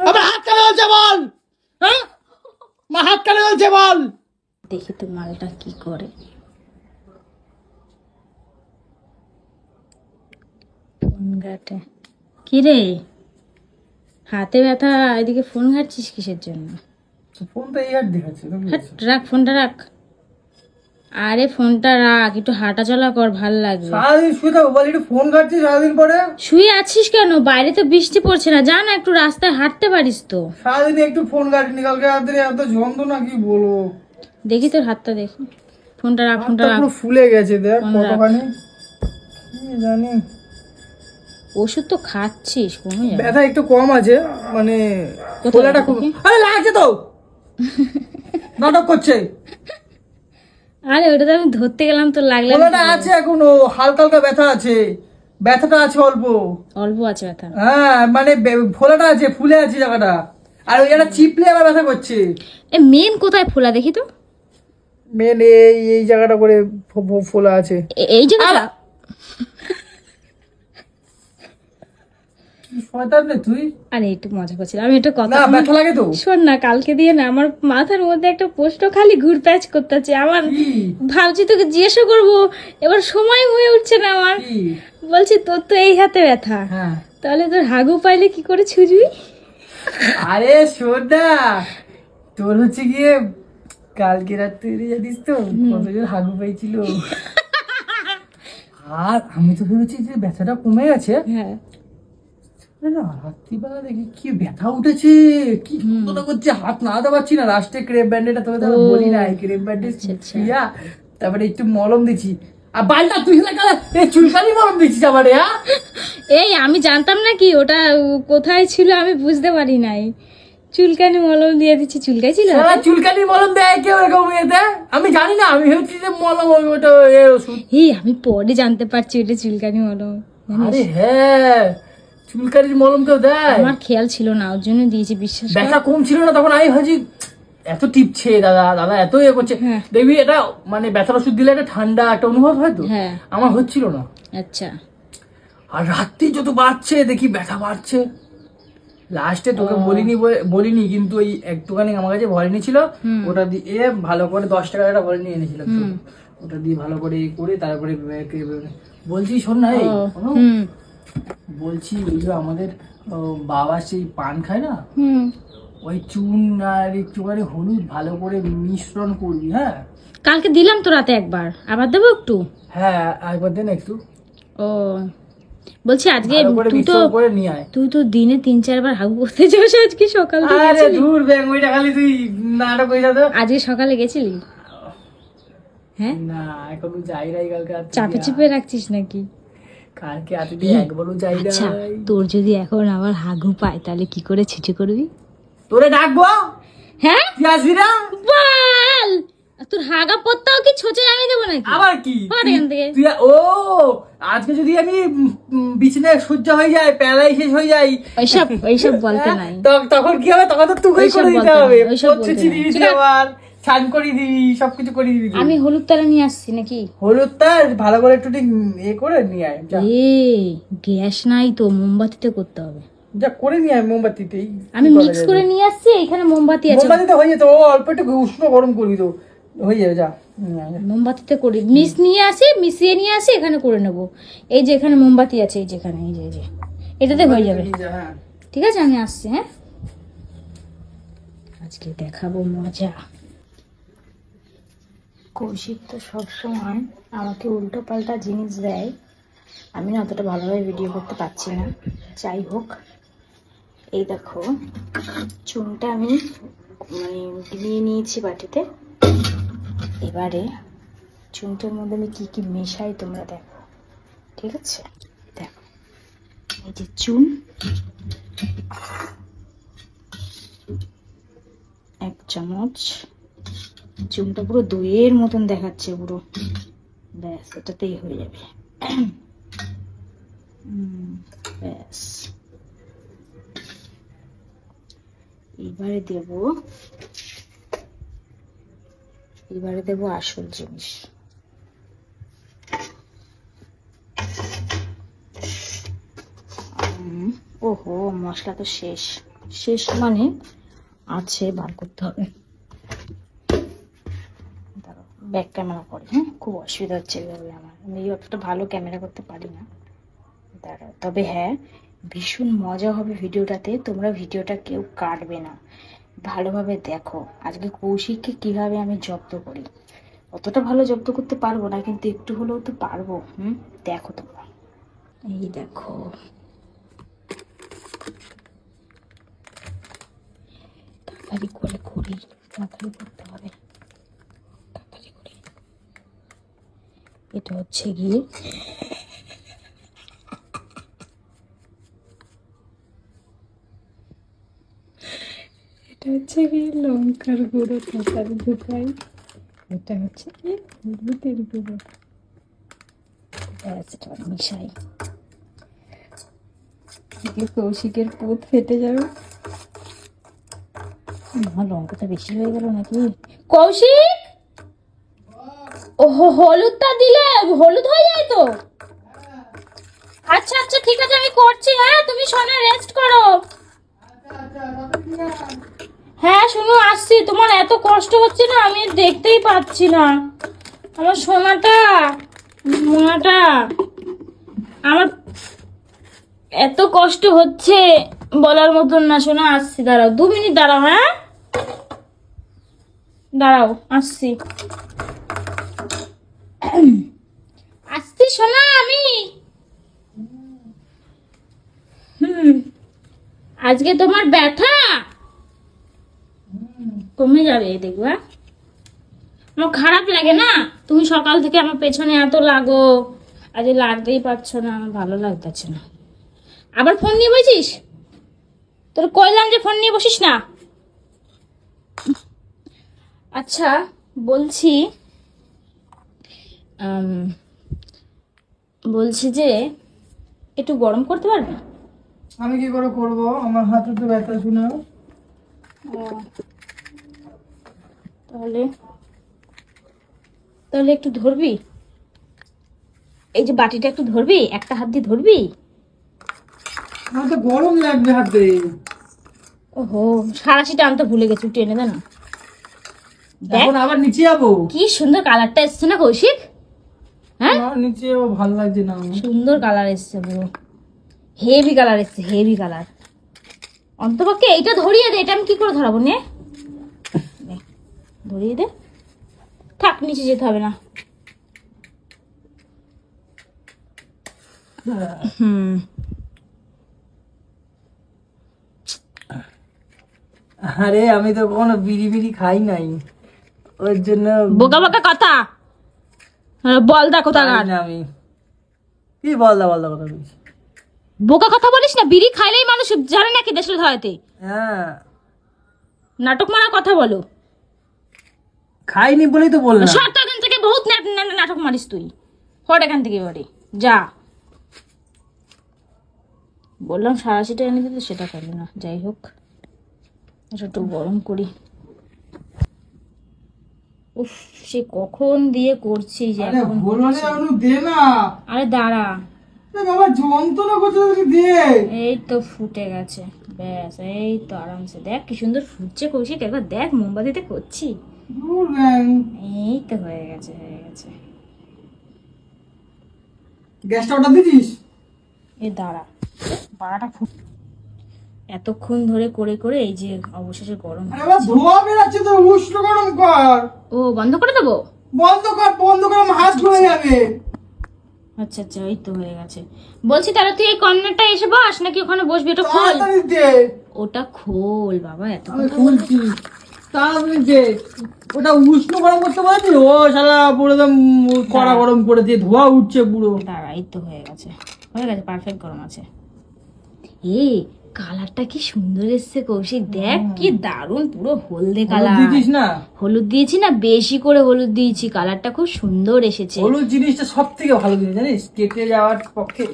আমার হাত কানে জ্বলছে বল, হ্যাঁ মা হাত কানে জ্বলছে বল। দেখি তো মালটা কি করে। ফোন ঘাটে কি রে? হাতে ব্যথা, এদিকে ফোন ঘাটছিস কিসের জন্য? ফোনটা এই হাত দেখাচ্ছে। রাখ ফোনটা রাখ। আরে ফোনটা রাখ, একটু হাঁটা চলা কর, ভাল লাগবে। সারাদিন শুয়ে থাকো বল, একটু ফোন ঘাটছিস সারাদিন পরে। শুয়ে আছিস কেন? বাইরে তো বৃষ্টি পড়ছে না, যা না একটু রাস্তায় হাঁটতে পারিস তো। সারাদিন একটু ফোন ঘাটিনি, কালকে রাত্রে এত যন্ত্রণা কি বলবো। দেখি তোর হাতটা দেখি। ফোনটা রাখ, ফোনটা রাখ। পুরো ফুলে গেছে দেখ ফোন রাখ। কতখানি, কি জানি। ওষুধ তো খাচ্ছিস, কমে যাবে। ব্যথা একটু কম আছে, মানে কোথায় ফোলাটা খুব। দেখি? আরে লাগছে তো, নাটক করছে। আরে ওটা তো আমি ধরতে গেলাম তো লাগলে। ফোলাটা আছে এখনো, হালকা হালকা ব্যথা আছে, ব্যথাটা আছে অল্প। অল্প আছে ব্যথা? হ্যাঁ মানে ফোলাটা আছে, ফুলে আছে জায়গাটা, আর ওই জায়গাটা চিপলে আবার ব্যথা করছে। এ মেন কোথায় ফোলা দেখি তো। মেন এই জায়গাটা করে ফোলা আছে। এই জায়গাটা? শয়তান রে তুই। আরে একটু মজা করছিলাম আমি, একটু কথা। না ব্যথা লাগে তো। শোন না, কালকে দিয়ে না আমার মাথার মধ্যে একটা প্রশ্ন খালি ঘুরপ্যাচ করতেছে আমার। ভাবছি তোকে জিজ্ঞাসা করবো, এবার সময় হয়ে উঠছে না আমার। বলছি তোর তো এই হাতে ব্যথা, হ্যাঁ তাহলে তোর হাগু পাইলে কি করে ছুঁজবি? আরে শোন না, তোর হচ্ছে গিয়ে কালকে রাত্রে জানিস তো কতজন হাগু পাইছিল। আর আমি তো ভেবেছি যে ব্যথাটা কমে গেছে। হ্যাঁ না রাত্রিবেলা দেখি কি ব্যথা উঠেছে, কি যন্ত্রণা করছে, হাত নাড়াতে পারছি না। লাস্টে ক্রেপ ব্যান্ডেডটা তোকে তো বলি না, ক্রেপ ব্যান্ডেজ শুইয়া তারপরে একটু মলম দিচ্ছি। আর বালটা তুই চুলকানি মলম দিচ্ছিস আমারে। হ্যাঁ এই আমি জানতাম না কি ওটা কোথায় ছিল, আমি বুঝতে পারি নাই। চুলকানি মলম দিয়ে দিচ্ছি, চুলকাই ছিল। চুলকানি মলম দেয় কেউ এরকম ইয়েতে? আমি জানি না, আমি ভেবেছি যে মলম ওটা ওষুধ। এই আমি পরে জানতে পারছি ওটা চুলকানি মলম। আরে হ্যাঁ চুলকানির মলম কেউ দেয়? আমার খেয়াল ছিল না, ওর জন্য দিয়েছি। বিশ্বাস কর। ব্যথা কম ছিল না তখন, আমি ভাবছি এত টিপছে দাদা, দাদা এত ইয়ে করছে। দেখবি এটা মানে ব্যথার ওষুধ দিলে একটা ঠান্ডা একটা অনুভব হয় তো, আমার হচ্ছিল না। আচ্ছা। আর রাত্রি যত বাড়ছে দেখি ব্যথা বাড়ছে। লাস্টে তোকে বলিনি কিন্তু ওই একটুখানি আমার কাছে ভরেনি ছিল, ওটা দিয়ে ভালো করে 10 টাকা একটা ভরে নিয়ে এনেছিলাম। ওটা দিয়ে ভালো করে করে তারপরে বলছি শোন না, এই বলছি ওই যে আমাদের বাবা সেই পান খায় না, ওই চুন আর একটুখানি হলুদ ভালো করে মিশ্রণ করবি। হ্যাঁ কালকে দিলাম তো রাতে একবার, আবার দেবো একটু? হ্যাঁ একবার দেন একটু। ও বলছি আজকে তুই তো দিনে 3-4 বার হাগু করতে যাস, আজকে সকাল থেকে? আরে দূর ব্যাং, ওইটা খালি তুই নাটক হয়ে যাবে। আজকে সকালে গেছিলি? হ্যাঁ না এখনো যাই নাই, কালকে চাপে চিপে রাখছিস নাকি? কালকে রাতে দিয়ে একবারও যাই না। আচ্ছা তোর যদি এখন আবার হাগু পায় তাহলে কি করে ছুটি করবি? তোরে ডাকবো। হ্যাঁ তুই আসবি না? বল তোর হাগা পত্তাও কি ছোচে আমি দেবো নাকি? আবার কি তুই ও আজকে যদি আমি বিছানায় সহ্য হয়ে যায়, প্যারালাইসিস হয়ে যাই, এইসব বলতে নাই। তখন কি হবে? তখন তো তুই করে দিতে হবে, আবার স্নান করে দিবি, সবকিছু করে দিবি। আমি হলুদ তারা নিয়ে আসছি নাকি? হলুদ তার ভালো করে একটু এ করে নিয়ে আয়। গ্যাস নাই তো, মোমবাতিতে করতে হবে। যা করে নিয়ে আয় মোমবাতিতেই। আমি মিক্স করে নিয়ে আসছি, এখানে মোমবাতি আছে। মোমবাতিতে হয়ে যেত, অল্প একটু উষ্ণ গরম করবি তো হয়ে যাবে। যা মোমবাতিতে করি, মিশিয়ে নিয়ে আসি, এখানে করে নেবো। এই যে এখানে মোমবাতি আছে, এই যেখানে, এই যে এটাতে হয়ে যাবে। ঠিক আছে আমি আসছি। হ্যাঁ আজকে দেখাবো মজা। কৌশিক তো সবসময় আমাকে উল্টো পাল্টা জিনিস দেয়, আমি না অতটা ভালোভাবে ভিডিও করতে পারছি না। যাই হোক, এই দেখো চুনটা আমি মানে নিয়ে নিয়েছি বাটিতে। এবারে চুনটার মধ্যে আমি কি কি মেশাই তোমরা দেখো, ঠিক আছে? দেখো এই যে চুন, 1 চামচ। চুনটা পুরো দইয়ের মতন দেখাচ্ছে পুরো, ব্যাস এটাতেই হয়ে যাবে। ব্যাস এবারে দেব আসল জিনিস। ওহো, মশলা তো শেষ। শেষ মানে আছে, বার করতে হবে। ব্যাক ক্যামেরা করে, হ্যাঁ, খুব অসুবিধা হচ্ছে এইভাবে আমার। আমি অতটা ভালো ক্যামেরা করতে পারি না। দাঁড়াও, তবে হ্যাঁ, ভীষণ মজা হবে ভিডিওটাতে। তোমরা ভিডিওটা কেউ কাটবে না, ভালোভাবে দেখো। আজকে কৌশিককে কিভাবে আমি জব্দ করি। অতটা ভালো জব্দ করতে পারবো না, কিন্তু একটু হলেও তো পারবো। দেখো তোমরা। এই দেখো, তাড়াতাড়ি করে করি, তাড়াতাড়ি করতে হবে, তাড়াতাড়ি করে। এটা হচ্ছে গিয়ে লঙ্কার গুঁড়ো, তরকারি ঢুকাই। এটা হচ্ছে কি হলুদের গুঁড়ো, এটা মিশাই। কৌশিকের পুত ফেটে যাবে। আমার লঙ্কাটা বেশি হয়ে গেল নাকি? কৌশিক, হলুদটা দিলে হলুদ হয়ে যায় তো? আচ্ছা আচ্ছা, ঠিক আছে, আমি করছি। হ্যাঁ, তুমি শোনো, রেস্ট করো। হ্যাঁ শুনো, আসছি। তোমার এত কষ্ট হচ্ছে না, আমি দেখতেই পাচ্ছি না। আমার সোনাটা, মোনাটা, আমার এত কষ্ট হচ্ছে বলার মতন না। শোনা, আসছি, দাঁড়াও 2 মিনিট দাঁড়াও। হ্যাঁ দাঁড়াও, আসছি। আসছি শোনা, আমি আজকে তোমার ব্যথা কমে যাবে, দেখবা। আমার খারাপ লাগে না, তুমি সকাল থেকে আমার পেছনে এত লাগো, আজ লাগতেই পারছো না। আমার ভালো লাগতেছে না। আবার ফোন নিয়ে বসিস? তোর কইলাম যে ফোন নিয়ে বসিস না। আচ্ছা বলছি, বলছি যে একটু গরম করতে পারবি? আমি কি করে করব, আমার হাতে তো ব্যথা শুনে। তাহলে তাহলে একটু ধরবি, এই যে বাটিটা একটু ধরবি, একটা হাত দিয়ে ধরবি। আমার তো গরম লাগবে হাতে। ওহো, সারাশিটা আনতে ভুলে গেছি, টেনে দে না। এখন আবার নিচে যাবো। কি সুন্দর কালারটা এসছে না কৌশিক? হ্যাঁ, নিচে যাবো, ভালো লাগছে না। সুন্দর কালার এসছে, পুরো হেভি কালার এসছে, হেভি কালার। অন্তপক্ষে এইটা ধরিয়ে দে। এটা আমি কি করে ধরাবো? নে, ধরিয়ে দে। থাক, নিচে যেতে হবে না। আরে আমি তো কখনো বিড়ি বিড়ি খাই নাই, ওর জন্য বোকা বোকা কথা বল। দেখো খাই না আমি। কি বলদা কথা বলছি? বোকা কথা বলিস না। বিড়ি খাইলেই মানুষ জানে নাকি দেশের ধরাতে? হ্যাঁ, নাটক মারা কথা বলো। খাইনি বলেই তো বললাম। শর্ত এখান থেকে, বহুত নাটক মারিস তুই। হট এখান থেকে বাড়ি যা। বললাম সারাশিটা এনে দিতে, সেটা করবে না। যাই হোক, এটা একটু গরম করি। উফ, সে কখন দিয়ে করছি যে এখন দে না। আরে দাঁড়া, বাবা যন্ত্রণা করছে, দে। এই তো ফুটে গেছে, ব্যাস। এই তো আরামসে দেখ কি সুন্দর ফুটছে কৌশিক। একবার দেখ, মোমবাতিতে করছি। এই তো হয়ে গেছে, হয়ে গেছে। গ্যাসটা অর্ডার দিছিস? এই দাঁড়া, বাড়াটা ফুট। এতক্ষণ ধরে করে করে এই যে অবশেষে গরম। ধোয়া বেরাচ্ছে তো, উষ্ণ গরম কর। ও, বন্ধ করে দেবো? বন্ধ কর, বন্ধ কর, আমার হাত ধরে যাবে। আচ্ছা আচ্ছা, এই তো হয়ে গেছে। বলছি তাহলে তুই এই কর্নারটা এসে বস, নাকি ওখানে বসবি? ওটা খোল, ওটা খোল বাবা। এত খুলছি তাড়াতাড়ি দে। ওটা উষ্ণ গরম করতে পারবি? ও শালা পুরো একদম কড়া গরম করে দিয়ে ধোয়া উঠছে পুরো। দাঁড়া, এই তো হয়ে গেছে, হয়ে গেছে, পারফেক্ট গরম আছে। এই কালারটা কি সুন্দর এসছে কৌশিক, দেখ কি দারুণ, পুরো হলদে কালার। দিছিস না? হলুদ দিয়েছি না, বেশি করে হলুদ দিয়েছি। কালারটা খুব সুন্দর এসেছে। হলুদ জিনিসটা সব থেকে ভালো জিনিস জানিস, কেটে যাওয়ার পক্ষে।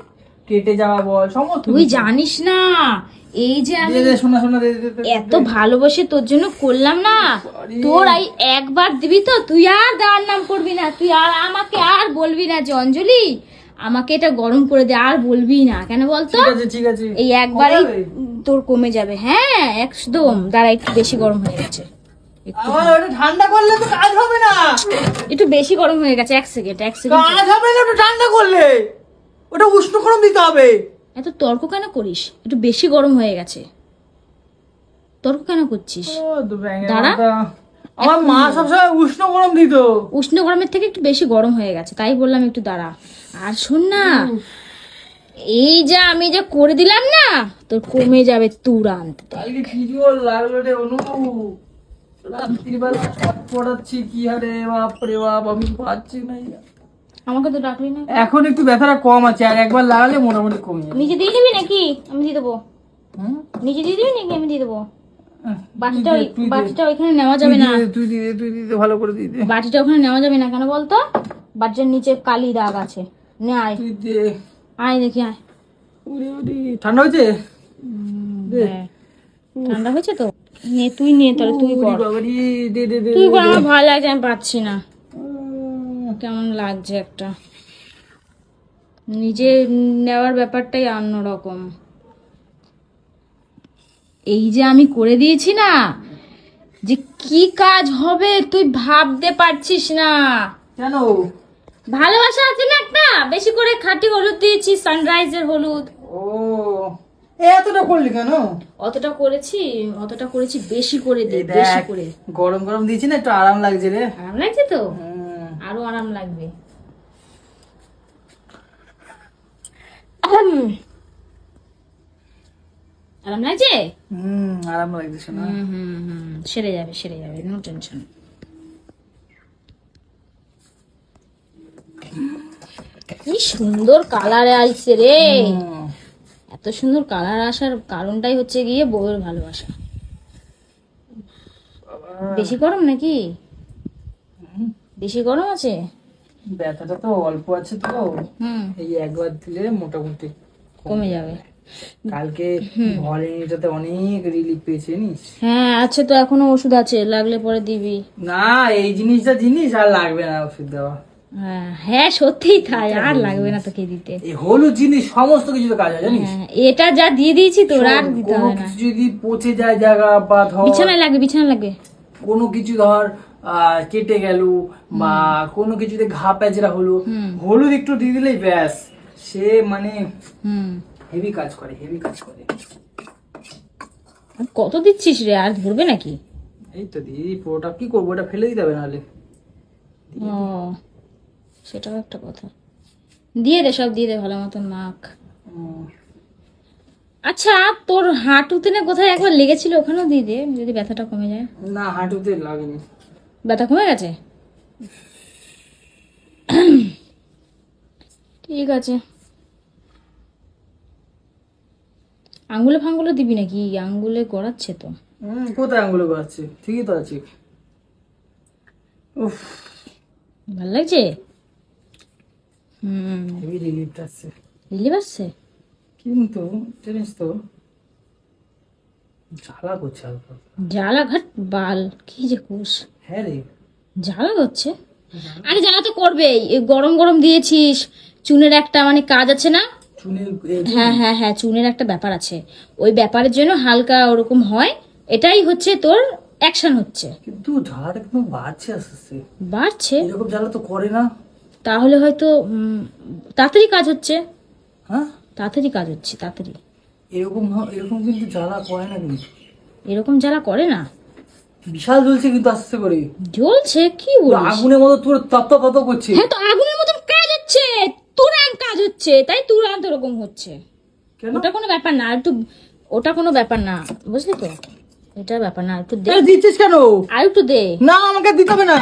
কেটে যাওয়া বল সমস্ত। তুই জানিস না, এই যে আমি শোনা শোনা এত ভালোবাসে তোর জন্য করলাম না, তোর এই একবার দিবি তো, তুই আর দেওয়ার নাম করবি না। তুই আর আমাকে আর বলবি না যে অঞ্জলি আমাকে এটা গরম করে দে, আর বলবি না কেন বলতো? ঠিক আছে ঠিক আছে, এই একবারে কমাবে? তোর কমে যাবে। হ্যাঁ একদম, দাঁড়া একটু বেশি গরম হয়ে গেছে, আমার ওটা ঠান্ডা করলে তো কাজ হবে না। একটু বেশি গরম হয়ে গেছে, এক সেকেন্ড। কাজ হবে না ওটা ঠান্ডা করলে, ওটা উষ্ণ গরম দিতে হবে। এত তর্ক কেন করিস? একটু বেশি গরম হয়ে গেছে, তর্ক কেন করছিস? দাঁড়া। আমার মা সবসময় উষ্ণ গরম দিত। উষ্ণ গরমের থেকে একটু বেশি গরম হয়ে গেছে, তাই বললাম একটু দাঁড়া। আর শোন না, এই যা আমি যা করে দিলাম না, তোর কমে যাবে তুরান্ত। কালকে কি জোর লাগলো রে অনু, রাত্রিবেলা হাত পড়াচ্ছি কি হারে, বাপরে বাপ, আমি পাচ্ছি না। আমাকে তো ডাকলি না। এখন একটু ব্যথাটা কম আছে, আর একবার লাগালে মোটামুটি কমে যাবে। নিচে দিয়ে দিবি নাকি? আমি দিয়ে দেবো। হুম? নিচে দিয়ে দিবি নাকি? আমি দিয়ে দেবো। বাটিটা তুই দে। বাটিটা ওইখানে নেওয়া যাবে না। তুই দিতে ভালো করে দিতে। বাটিটা ওখানে নেওয়া যাবে না, কেন বলতো? বাটিটার নিচে কালি দাগ আছে। নে আয়, তুই দে। আয় দেখি আয়। ওরে ওরে, ঠান্ডা হয়েছে? দে। হ্যাঁ, ঠান্ডা হয়েছে তো? নে তুই নে, তাহলে তুই কর। ওরে বাবারে, দে দে দে। তুই কর, আমার ভালো লাগছে, আমি পাচ্ছি না। কেমন লাগছে একটা, নিজে নেওয়ার ব্যাপারটাই অন্যরকম। এই যে আমি করে দিয়েছি না, যে কি কাজ হবে তুই ভাবতে পারছিস না। কেন? ভালোবাসা আছে না একটা, বেশি করে খাঁটি হলুদ দিয়েছি, সানরাইজের হলুদ। ও, এতটা করলি কেন? অতটা করেছি বেশি করে দে, এই বেশি দেখ, করে। গরম গরম দিয়েছি না, একটু আরাম লাগছে রে। আরাম লাগছে তো? হুম। আরো আরাম লাগবে। আরাম লাগছে? আরাম লাগছে শোনা। সেরে যাবে, নো টেনশন। কি সুন্দর কালার আসছে রে। হুম। এত সুন্দর কালার আসার কারণটাই হচ্ছে গিয়ে বউয়ের ভালোবাসা। বেশি গরম নাকি? বেশি গরম আছে? ব্যথাটা তো অল্প আছে তো, এই একবার দিলে মোটামুটি কমে যাবে। কালকে ভলিনিটাতে অনেক রিলিফ পেয়েছে জানিস। হ্যাঁ আছে তো, এখনো ওষুধ আছে, লাগলে পরে দিবি। না, এই জিনিস আর লাগবে না ওষুধ দেওয়া। হ্যাঁ সত্যিই তাই, আর লাগবে না তোকে দিতে। এই হলুদ জিনিস সমস্ত কিছুতে কাজ হয় জানিস। এটা যা দিয়ে দিয়েছি তোর, আর দিতে কোনো হবে না। কিছু যদি পচে যায় জায়গা, বা ধর বিছানায় লাগবে। কোনো কিছু ধর কেটে গেল, বা কোনো কিছুতে ঘা প্যাচরা হলো, হলুদ একটু দিয়ে দিলেই ব্যাস, সে মানে হেভি কাজ করে। কত দিচ্ছিস রে, আর ধরবে নাকি? এই তো দিদি, পুরোটা কি করবো, ওটা ফেলে দিতে হবে নাহলে। ও সেটাও একটা কথা। দিয়ে দে, সব দিয়ে দে, ভালো মতন মাখ। আচ্ছা তোর হাঁটুতে না কোথায় একবার লেগেছিল, ওখানেও দিয়ে দে, যদি ব্যথাটা কমে যায়। না, হাঁটুতে লাগেনি। ব্যথা কমে গেছে? ঠিক আছে। আঙ্গুলে ফাঙ্গুলে দিবি নাকি? আঙ্গুলে গড়াচ্ছে তো। কোথায় আঙ্গুলে করাচ্ছে? ঠিকই তো আছে। উফ, ভাল লাগছে? হেভি রিলিফ আসছে। রিলিফ আসছে, কিন্তু জানিস তো, জ্বালা করছে হালকা। জ্বালা ঘাট বাল, কি যে কুস। হ্যাঁ রে, জ্বালা করছে? আরে জ্বালা তো করবেই, এই গরম গরম দিয়েছিস। চুনের একটা মানে কাজ আছে না? চুনের হ্যাঁ চুনের একটা ব্যাপার আছে, ওই ব্যাপারের জন্য হালকা ওরকম হয়। এটাই হচ্ছে তোর অ্যাকশন হচ্ছে। কিন্তু জ্বালাটা কিন্তু বাড়ছে আস্তে আস্তে। বাড়ছে? এরকম জ্বালা তো করে না। তাহলে হয়তো তাড়াতাড়ি কাজ হচ্ছে। হ্যাঁ, তাড়াতাড়ি কাজ হচ্ছে, তাড়াতাড়ি। এরকম কিন্তু জ্বালা করে না কিন্তু। এরকম জ্বালা করে না। বিশাল জ্বলছে কিন্তু আস্তে করে। জ্বলছে? কি পুরো বলিস? আগুনের মতো তোর তপ করছে। হ্যাঁ তো আগুনের মতন কাজ হচ্ছে, তুরান্ত কাজ হচ্ছে, তাই তুরান্ত ওরকম হচ্ছে। কেন? ওটা কোনো ব্যাপার না, একটু ওটা কোনো ব্যাপার না, বুঝলি তো? এটা ব্যাপার না, একটু দে। দিচ্ছিস কেন? আর একটু দে। না, আমাকে দিতে হবে না,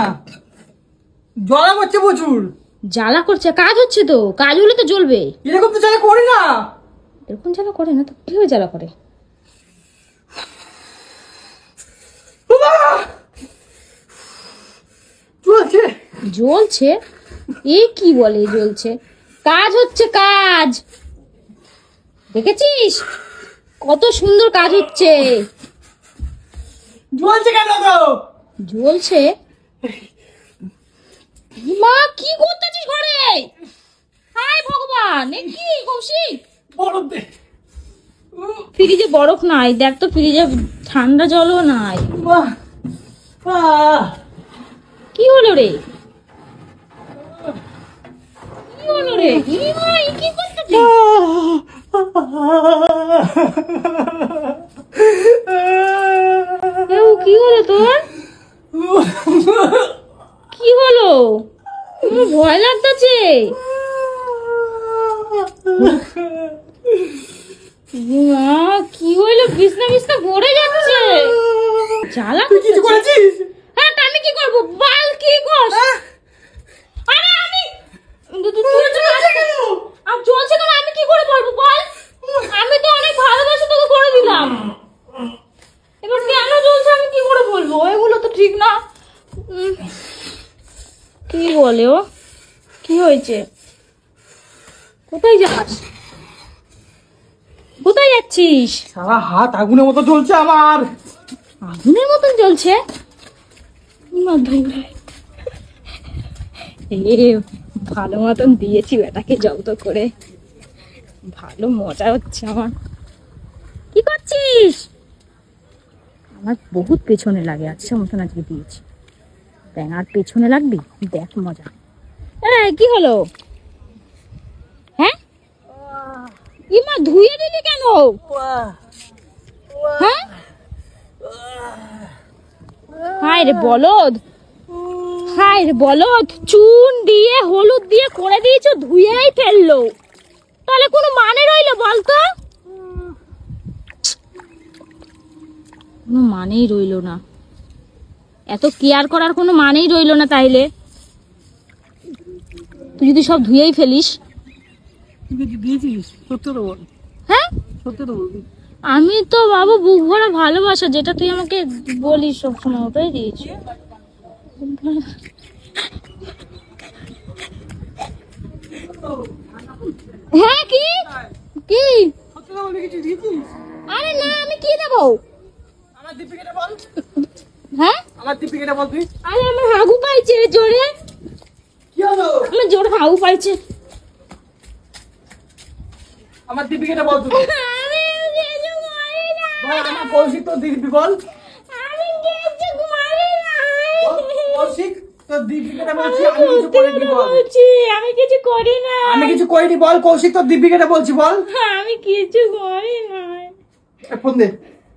জ্বালা করছে প্রচুর। জ্বালা করছে, কাজ হচ্ছে তো, কাজ হলে তো জ্বলবে। এরকম তো জ্বালা করি না। এরকম জ্বালা করে না তো কিভাবে জ্বালা করে? চলছে। জ্বলছে? এ কি বলে জ্বলছে? কাজ হচ্ছে, কাজ দেখেছিস কত সুন্দর কাজ হচ্ছে। জ্বলছে কেন তো? জ্বলছে? মা কি করতেছিস ঘরে? হায় ভগবান, এ কি কৌশিক? বরফ দে। ফ্রিজে বরফ নাই, দেখ তো ফ্রিজে ঠান্ডা জলও নাই। বাহ, আহ, কি হলো রে? কি হলো রে? কি ভাই, কি করতেছিস? এও, কি হলো তোর? কি হলো? আমার ভয় লাগতেছে। কি হইলো? বিছনা বিছনা ভরে যাচ্ছে। জ্বালা তুই কিছু করেছিস? হ্যাঁ, তা আমি কি করবো? বাল কি করছ? আরে আমি চলছে কেন? আমি কি করে বলবো বল? আমি তো অনেক ভালোবাসি তোকে করে দিলাম, এবার কেন চলছে আমি কি করে বলবো? এগুলো তো ঠিক না। কি বলে ও? কি হয়েছে? কোথায় যাস? কোথায় যাচ্ছিস? সারা হাত আগুনের মতো জ্বলছে আমার। আগুনের মতন জ্বলছে? ভালো মতন দিয়েছি বেটাকে জব্দ করে, ভালো মজা হচ্ছে আমার। কি করছিস? আমার বহুত পেছনে লাগে, আচ্ছা মতন আজকে দিয়েছি। ব্যাঙার পেছনে লাগবি, দেখ মজা। কি হলো? হ্যাঁ, ইমা ধুয়ে দিলি কেন? হ্যাঁ, হায় রে বলদ, হায় রে বলদ, চুন দিয়ে হলুদ দিয়ে করে দিয়েছো, ধুয়েই ফেললো, তাহলে কোনো মানে রইলো বলতো? কোনো মানেই রইলো না, এত কেয়ার করার কোনো মানেই রইলো না। তাইলে তুই যদি সব ধুয়েই ফেলিস। দিয়েছিস? সত্যি তো বল। হ্যাঁ, সত্যি তো বলবি। আমি তো বাবু বুক ভরা ভালোবাসা, যেটা তুই আমাকে বলিস সবসময়, ওটাই দিয়েছি। হ্যাঁ, কি কি? সত্যি তো বলবি, কিছু দিয়েছিস? আরে না, আমি কি দেবো? আমার দীপিকাটা বল। হ্যাঁ, আমার দীপিকাটা বল তুই। আরে আমার হাগু পাইছে রে জোরে, কি হলো? আমার জোরে হাগু পাইছে। আমার দীপিকাটা বল তুই। আমি কিছু করি না, বল, আমার কৌশিক তোর দিদি বল। আমি কিছু করি না। কৌশিক তোর দীপিকাটা বলছি, আমি কিছু করিনি বল। বলছি আমি কিছু করি না, আমি কিছু করিনি বল। কৌশিক তোর দীপিকাটা বলছি বল। আমি কিছু করি না, ফোন দে,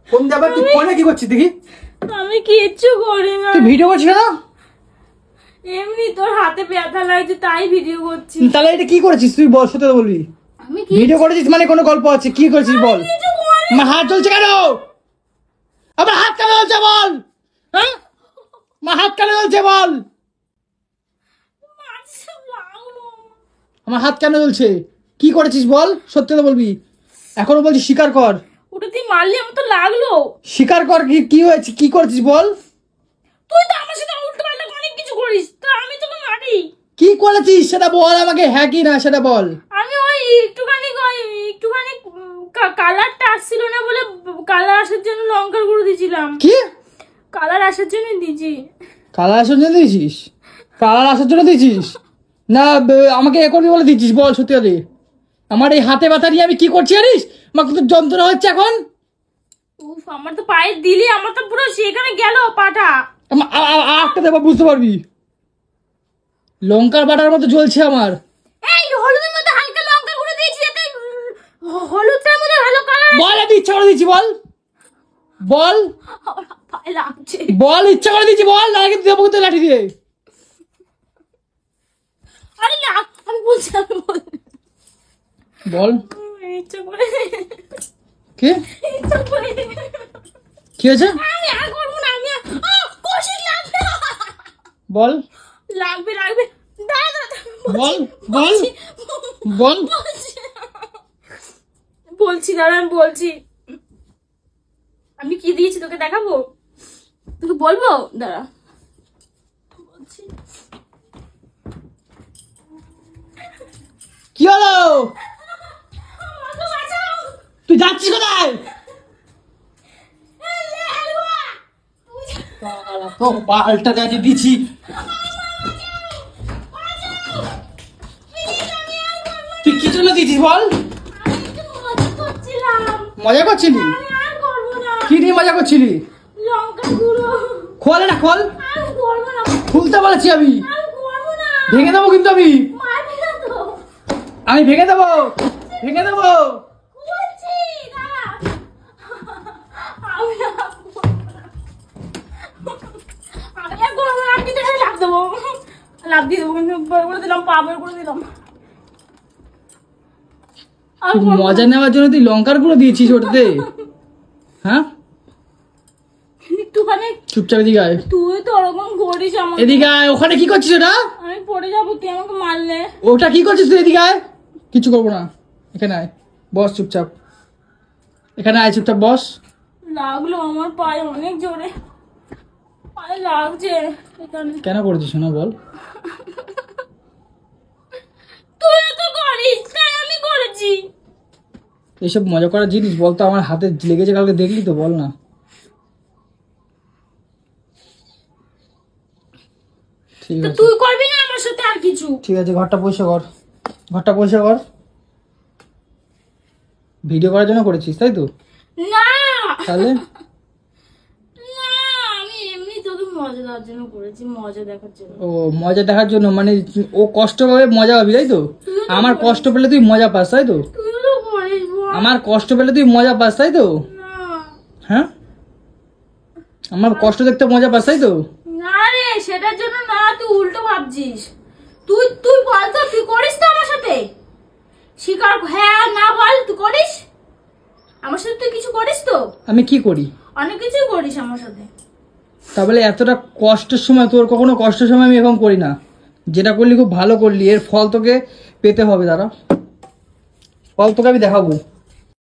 ফোন দে। আবার তুই ফোনে কি করছিস দেখি? আমি কিচ্ছু করি না। তুই ভিডিও করছিস না? এমনি তোর হাতে ব্যথা লাগছে তাই ভিডিও করছি। তাহলে এটা কি করেছিস তুই বল, সত্যি তো বলবি। আমি কি ভিডিও করেছিস মানে কোনো গল্প আছে, কি করেছিস বল। কিছু করি আমার হাত জ্বলছে কেন? আমার হাত কেন জ্বলছে বল? হ্যাঁ, আমার হাত কেন জ্বলছে বল? আমার হাত কেন জ্বলছে? কি করেছিস বল, সত্যি তো বলবি। এখনো বলছিস, স্বীকার কর। ওটা তুই মারলি, আমার তো লাগলো। স্বীকার কর, কি কি হয়েছে, কি করেছিস বল। তুই তো আমার সাথে উল্টো পাল্টা অনেক কিছু করিস, তো আমি তোকে মারি। কি করেছিস সেটা বল আমাকে, হ্যাঁ কি না সেটা বল। আমি ওই একটুখানি কালারটা আসছিল না বলে কালার আসার জন্য লঙ্কার গুঁড়ো দিয়েছিলাম। কি কালার আসার জন্য দিয়েছি। কালার আসার জন্য দিয়েছিস? কালার আসার জন্য দিয়েছিস না? আমাকে এ করবি বলে দিচ্ছিস বল সত্যি করে। আমার এই হাতে ব্যথা নিয়ে আমি কি করছি জানিস? আমাকে তো যন্ত্রণা হচ্ছে এখন। উফ, আমার তো পায়ে দিলি, আমার তো পুরো সেখানে গেল পাটা। আটটা দেবো, বুঝতে পারবি। লঙ্কার বাটার মতো জ্বলছে আমার। এই হলুদের মধ্যে হালকা লঙ্কা গুঁড়ো দিয়েছি, যাতে হলুদটার মধ্যে ভালো কালার। বল, আমি ইচ্ছা করে দিচ্ছি বল। বল পায়ে লাগছে। বল, ইচ্ছা করে দিচ্ছি বল, না কিন্তু দেবো কিন্তু লাঠি দিয়ে। আরে না, আমি বলছি, বল ইচ্ছা করে। কি ইচ্ছা করে। কি হয়েছে? আমি আর করবো না, আমি কৌশিক লাগবে। বল লাগবে লাগবে, দাঁড়া দাঁড়া, বল বল বল। বলছি দাঁড়া, আমি বলছি। আমি কি দিয়েছি তোকে দেখাবো, তোকে বলবো, দাঁড়া বলছি। কি হলো? আমাকে বাঁচাও। তুই যাচ্ছিস কোথায়? তো পাল্টা কাজে দিচ্ছি। দিচ্ছিস বল? আমি একটু মজা করছিলাম। মজা করছিলি? আমি আর করবো না। কি নিয়ে মজা করছিলি? লঙ্কা গুঁড়ো। খোল এটা খোল। আমি করবো না। খুলতে বলেছি আমি। আমি করবো না। ভেঙে দেবো কিন্তু আমি। মারবি না তো? আমি ভেঙে দেবো, ভেঙে দেবো। করছি, দাঁড়া। আমি আর করবো না। আমি আর করবো না। আমি তোকে লাফ দেবো। লাফ দিয়ে দেবো, কিন্তু বড় করে দিলাম, পা বের করে দিলাম। আর করবো না। মজা নেওয়ার জন্য তুই লঙ্কার গুঁড়ো দিয়েছিস ওটাতে? হ্যাঁ, একটুখানি চুপচাপ এদিকে আয়। তুই তো ওরকম করিস আমাকে। এদিকে আয়। ওখানে কি করছিস ওটা? আমি পড়ে যাবো, তুই আমাকে মারলে। ওটা কি করছিস তুই? এদিকে আয়। কিছু করবো না, এখানে আয়, বস চুপচাপ। এখানে আয়, চুপচাপ বস। লাগলো আমার পায়ে অনেক জোরে, পায়ে লাগছে এখানে। কেন করেছিস শোনা বল? তুই তো করিস, তাই আমি করেছি। এইসব মজা করার জিনিস বলতো? আমার হাতে লেগেছে কালকে, দেখলি তো, বল না। ঠিক তো আছে, তুই করবি না আমার সাথে আর কিছু? ঠিক আছে, ঘরটা পরিষ্কার কর, ঘরটা পরিষ্কার কর। ভিডিও করার জন্য করেছিস তাই তো? না তাহলে না, আমি এমনি তোকে মজা দেওয়ার জন্য করেছি, মজা দেখার জন্য। ও মজা দেখার জন্য, মানে ও কষ্ট পাবে মজা পাবি তাই তো? আমার কষ্ট পেলে তুই মজা পাস তাই তো? তুই তো করিস বল। আমার কষ্ট পেলে তুই মজা পাস তাই তো? না হ্যাঁ, আমার কষ্ট দেখতে মজা পাস তাই তো? না রে, সেটার জন্য না, তুই উল্টো ভাবছিস। তুই তুই বল তো, তুই করিস তো আমার সাথে? স্বীকার, হ্যাঁ না বল, তুই করিস আমার সাথে? তুই কিছু করিস তো? আমি কি করি? অনেক কিছুই করিস আমার সাথে। তাহলে এতটা কষ্টের সময়, তোর কখনো কষ্টের সময় আমি এরকম করি না। যেটা করলি খুব ভালো করলি, এর ফল তোকে পেতে হবে। দাঁড়া, ফল তোকে আমি দেখাবো।